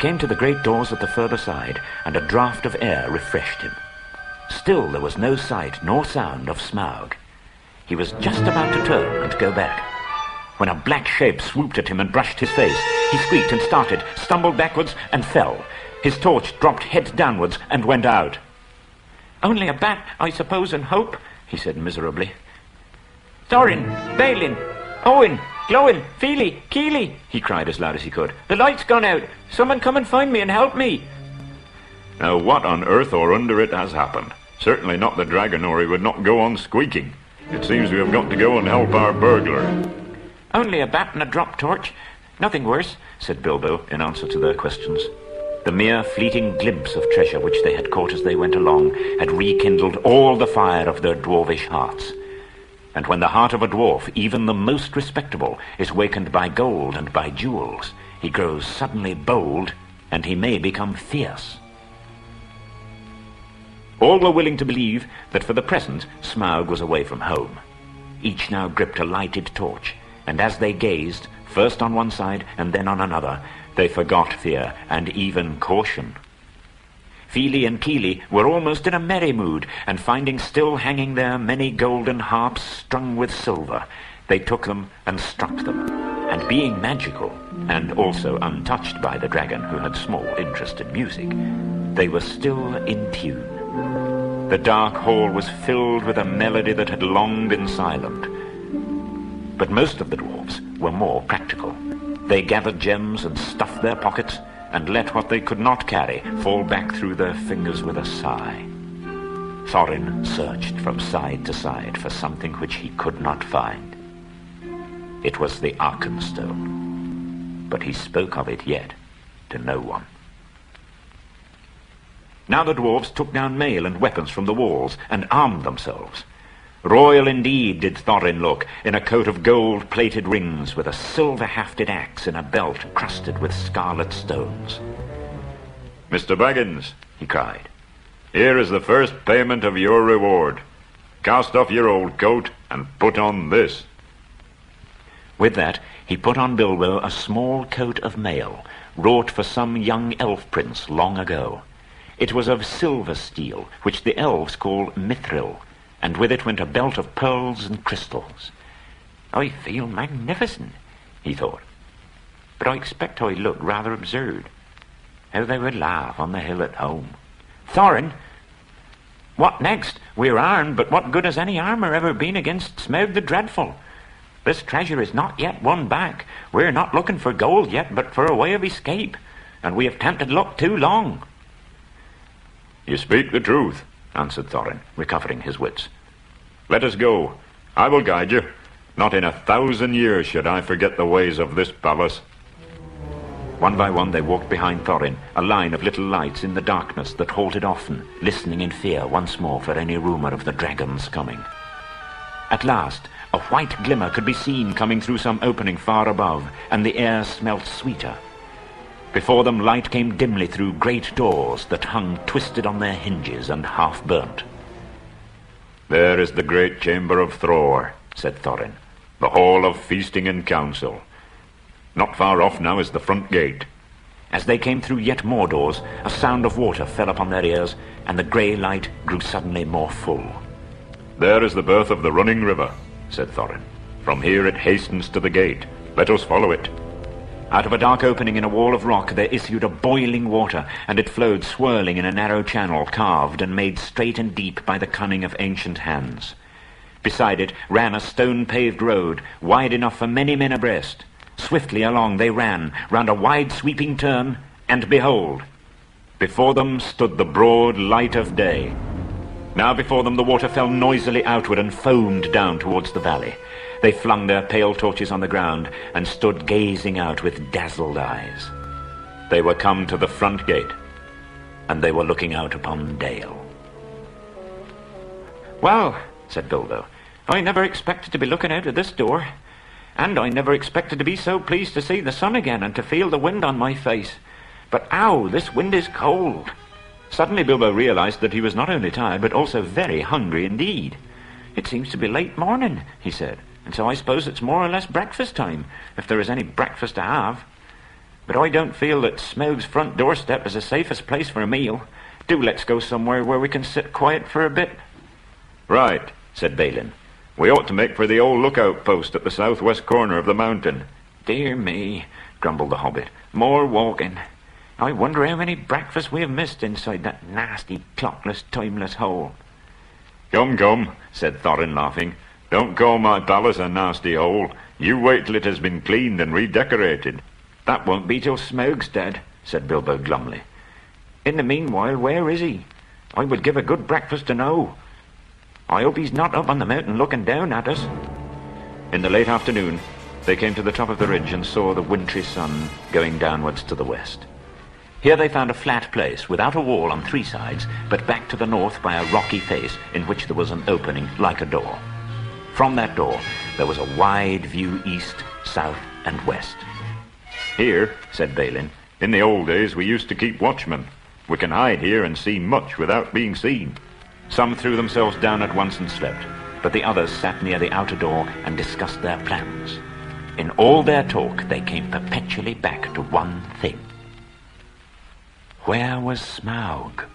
came to the great doors at the further side, and a draught of air refreshed him. Still there was no sight nor sound of Smaug. He was just about to turn and go back, when a black shape swooped at him and brushed his face. He squeaked and started, stumbled backwards, and fell. His torch dropped head downwards and went out. "Only a bat, I suppose, and hope," he said miserably. "Thorin, Balin, Owen, Glowin, Feely, Keely," he cried as loud as he could. "The light's gone out. Someone come and find me and help me." Now what on earth or under it has happened? Certainly not the dragon, or he would not go on squeaking. It seems we have got to go and help our burglar. "Only a bat and a drop torch. Nothing worse," said Bilbo in answer to their questions. The mere fleeting glimpse of treasure which they had caught as they went along had rekindled all the fire of their dwarvish hearts. And when the heart of a dwarf, even the most respectable, is wakened by gold and by jewels, he grows suddenly bold, and he may become fierce. All were willing to believe that for the present Smaug was away from home. Each now gripped a lighted torch, and as they gazed, first on one side and then on another, they forgot fear and even caution. Feely and Keely were almost in a merry mood, and finding still hanging there many golden harps strung with silver, they took them and struck them, and being magical, and also untouched by the dragon, who had small interest in music, they were still in tune. The dark hall was filled with a melody that had long been silent. But most of the dwarves were more practical. They gathered gems and stuffed their pockets, and let what they could not carry fall back through their fingers with a sigh. Thorin searched from side to side for something which he could not find. It was the Arkenstone, but he spoke of it yet to no one. Now the dwarves took down mail and weapons from the walls and armed themselves. Royal indeed did Thorin look, in a coat of gold-plated rings, with a silver-hafted axe in a belt crusted with scarlet stones. "Mr. Baggins," he cried, "here is the first payment of your reward. Cast off your old coat and put on this." With that he put on Bilbo a small coat of mail, wrought for some young elf prince long ago. It was of silver steel, which the elves call mithril, and with it went a belt of pearls and crystals. "I feel magnificent," he thought, "but I expect I look rather absurd. How they would laugh on the hill at home. Thorin, what next? We're armed, but what good has any armour ever been against Smaug the Dreadful? This treasure is not yet won back. We're not looking for gold yet, but for a way of escape, and we have tempted luck too long." "You speak the truth," answered Thorin, recovering his wits. "Let us go. I will guide you. Not in 1,000 years should I forget the ways of this palace." One by one they walked behind Thorin, a line of little lights in the darkness that halted often, listening in fear once more for any rumour of the dragon's coming. At last a white glimmer could be seen coming through some opening far above, and the air smelt sweeter. Before them light came dimly through great doors that hung twisted on their hinges and half-burnt. "There is the great chamber of Thror," said Thorin, "the hall of feasting and council. Not far off now is the front gate." As they came through yet more doors, a sound of water fell upon their ears, and the grey light grew suddenly more full. "There is the birth of the running river," said Thorin. "From here it hastens to the gate. Let us follow it." Out of a dark opening in a wall of rock there issued a boiling water, and it flowed swirling in a narrow channel carved and made straight and deep by the cunning of ancient hands. Beside it ran a stone-paved road, wide enough for many men abreast. Swiftly along they ran, round a wide sweeping turn, and behold, before them stood the broad light of day. Now before them the water fell noisily outward and foamed down towards the valley. They flung their pale torches on the ground and stood gazing out with dazzled eyes. They were come to the front gate, and they were looking out upon Dale. "Well," said Bilbo, "I never expected to be looking out of this door, and I never expected to be so pleased to see the sun again and to feel the wind on my face. But ow, this wind is cold." Suddenly Bilbo realized that he was not only tired, but also very hungry indeed. "It seems to be late morning," he said, "and so I suppose it's more or less breakfast time, if there is any breakfast to have." but I don't feel that Smaug's front doorstep is the safest place for a meal. Do let's go somewhere where we can sit quiet for a bit." "Right," said Balin. "We ought to make for the old lookout post at the southwest corner of the mountain." "Dear me," grumbled the Hobbit. "More walking. I wonder how many breakfasts we have missed inside that nasty, clockless, timeless hole." "Come, come," said Thorin, laughing. "Don't call my palace a nasty hole. You wait till it has been cleaned and redecorated." "That won't be till Smaug's dead," said Bilbo glumly. "In the meanwhile, where is he? I would give a good breakfast to know. I hope he's not up on the mountain looking down at us." In the late afternoon, they came to the top of the ridge and saw the wintry sun going downwards to the west. Here they found a flat place, without a wall on three sides, but back to the north by a rocky face in which there was an opening like a door. From that door there was a wide view east, south, and west. "Here," said Balin, "in the old days we used to keep watchmen. We can hide here and see much without being seen." Some threw themselves down at once and slept, but the others sat near the outer door and discussed their plans. In all their talk they came perpetually back to one thing. Where was Smaug?